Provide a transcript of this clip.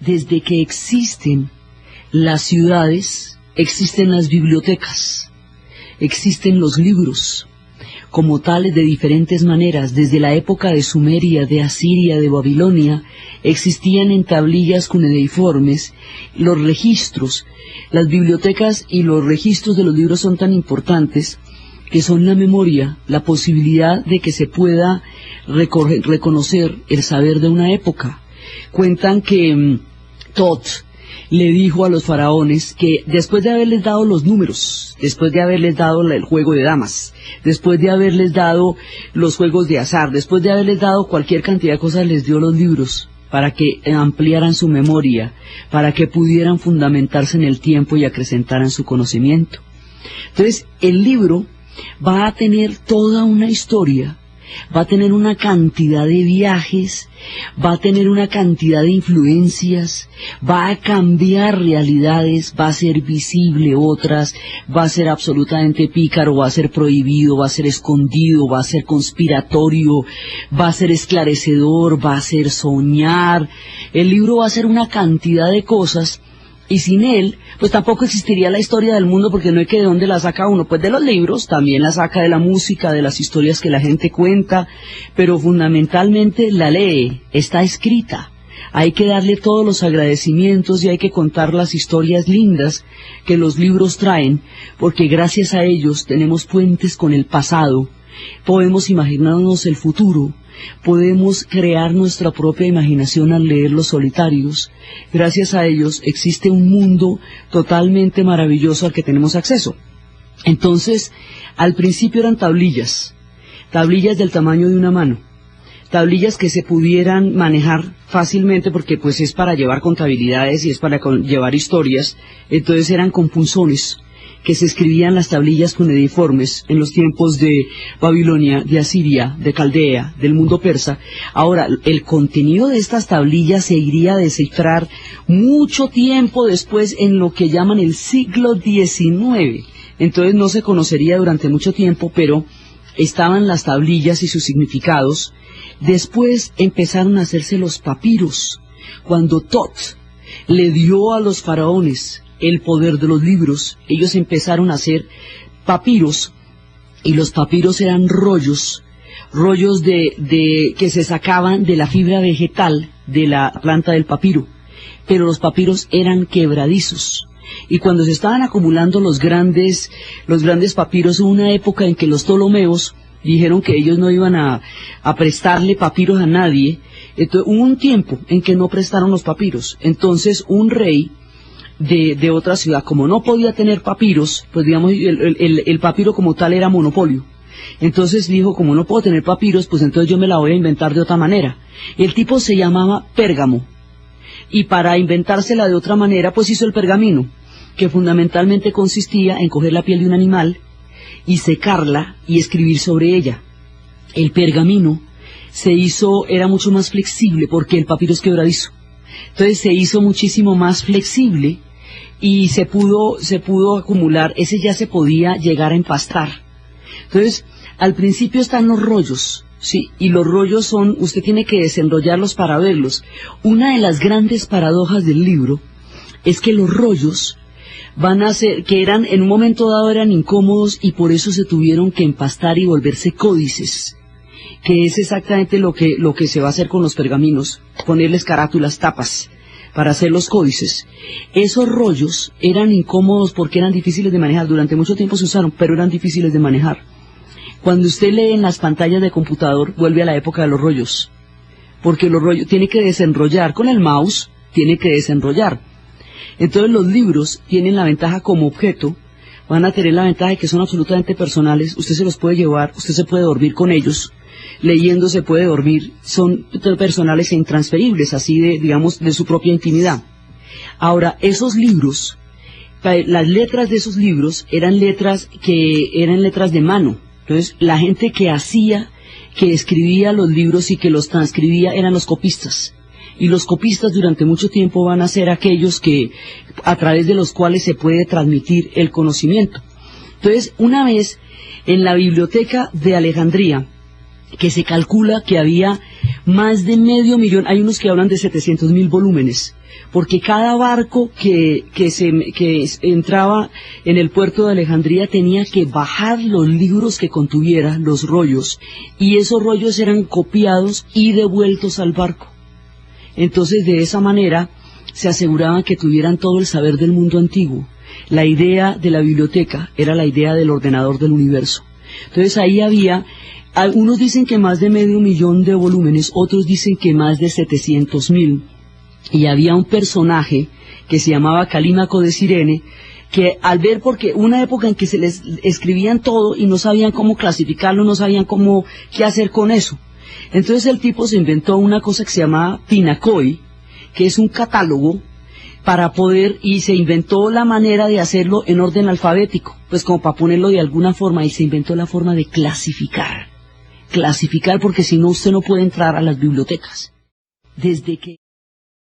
desde que existen las ciudades, existen las bibliotecas, existen los libros, como tales de diferentes maneras. Desde la época de Sumeria, de Asiria, de Babilonia, existían en tablillas cuneiformes los registros. Las bibliotecas y los registros de los libros son tan importantes que son la memoria, la posibilidad de que se pueda reconocer el saber de una época. Cuentan que Tot le dijo a los faraones que después de haberles dado los números, después de haberles dado el juego de damas, después de haberles dado los juegos de azar, después de haberles dado cualquier cantidad de cosas, les dio los libros para que ampliaran su memoria, para que pudieran fundamentarse en el tiempo y acrecentaran su conocimiento. Entonces, el libro va a tener toda una historia, va a tener una cantidad de viajes, va a tener una cantidad de influencias, va a cambiar realidades, va a ser visible otras, va a ser absolutamente pícaro, va a ser prohibido, va a ser escondido, va a ser conspiratorio, va a ser esclarecedor, va a ser soñar. El libro va a ser una cantidad de cosas. Y sin él, pues tampoco existiría la historia del mundo, porque no hay que de dónde la saca uno, pues de los libros, también la saca de la música, de las historias que la gente cuenta, pero fundamentalmente la lee, está escrita. Hay que darle todos los agradecimientos y hay que contar las historias lindas que los libros traen, porque gracias a ellos tenemos puentes con el pasado, podemos imaginarnos el futuro, podemos crear nuestra propia imaginación al leer Los Solitarios. Gracias a ellos existe un mundo totalmente maravilloso al que tenemos acceso. Entonces, al principio eran tablillas del tamaño de una mano, tablillas que se pudieran manejar fácilmente porque pues es para llevar contabilidades y es para llevar historias. Entonces eran con punzones que se escribían las tablillas cuneiformes en los tiempos de Babilonia, de Asiria, de Caldea, del mundo persa. Ahora, el contenido de estas tablillas se iría a descifrar mucho tiempo después en lo que llaman el siglo XIX. Entonces no se conocería durante mucho tiempo, pero estaban las tablillas y sus significados. Después empezaron a hacerse los papiros. Cuando Tot le dio a los faraones el poder de los libros, ellos empezaron a hacer papiros, y los papiros eran rollos que se sacaban de la fibra vegetal de la planta del papiro, pero los papiros eran quebradizos. Y cuando se estaban acumulando los grandes papiros, hubo una época en que los Ptolomeos dijeron que ellos no iban a prestarle papiros a nadie. Entonces hubo un tiempo en que no prestaron los papiros. Entonces un rey de otra ciudad, como no podía tener papiros, pues digamos el papiro como tal era monopolio. Entonces dijo, como no puedo tener papiros, pues entonces yo me la voy a inventar de otra manera. El tipo se llamaba Pérgamo, y para inventársela de otra manera, pues hizo el pergamino, que fundamentalmente consistía en coger la piel de un animal y secarla y escribir sobre ella. El pergamino era mucho más flexible porque el papiro es quebradizo. Entonces se hizo muchísimo más flexible y se pudo acumular, ese ya se podía llegar a empastar. Entonces, al principio están los rollos, sí, y los rollos usted tiene que desenrollarlos para verlos. Una de las grandes paradojas del libro es que los rollos van a ser, que en un momento dado eran incómodos y por eso se tuvieron que empastar y volverse códices, que es exactamente lo que se va a hacer con los pergaminos, ponerles carátulas, tapas, para hacer los códices. Esos rollos eran incómodos porque eran difíciles de manejar. Durante mucho tiempo se usaron, pero eran difíciles de manejar. Cuando usted lee en las pantallas de computador, vuelve a la época de los rollos, porque los rollos tiene que desenrollar con el mouse, tiene que desenrollar. Entonces los libros tienen la ventaja como objeto, van a tener la ventaja de que son absolutamente personales. Usted se los puede llevar, usted se puede dormir con ellos, leyendo se puede dormir, son personales e intransferibles, así de su propia intimidad. Ahora, esos libros, las letras de esos libros eran letras de mano. Entonces, la gente que escribía los libros y que los transcribía eran los copistas. Y los copistas durante mucho tiempo van a ser aquellos a través de los cuales se puede transmitir el conocimiento. Entonces, una vez en la biblioteca de Alejandría, que se calcula que había más de 500.000, hay unos que hablan de 700.000 volúmenes, porque cada barco que entraba en el puerto de Alejandría tenía que bajar los libros que contuviera, los rollos, y esos rollos eran copiados y devueltos al barco. Entonces, de esa manera, se aseguraban que tuvieran todo el saber del mundo antiguo. La idea de la biblioteca era la idea del ordenador del universo. Entonces, ahí había, algunos dicen que más de 500.000 de volúmenes, otros dicen que más de 700.000. Y había un personaje que se llamaba Calímaco de Cirene, que al ver, porque una época en que se les escribían todo y no sabían cómo clasificarlo, no sabían qué hacer con eso. Entonces el tipo se inventó una cosa que se llamaba Pinacoi, que es un catálogo para poder, y se inventó la manera de hacerlo en orden alfabético, pues como para ponerlo de alguna forma, y se inventó la forma de clasificar, porque si no usted no puede entrar a las bibliotecas. Desde que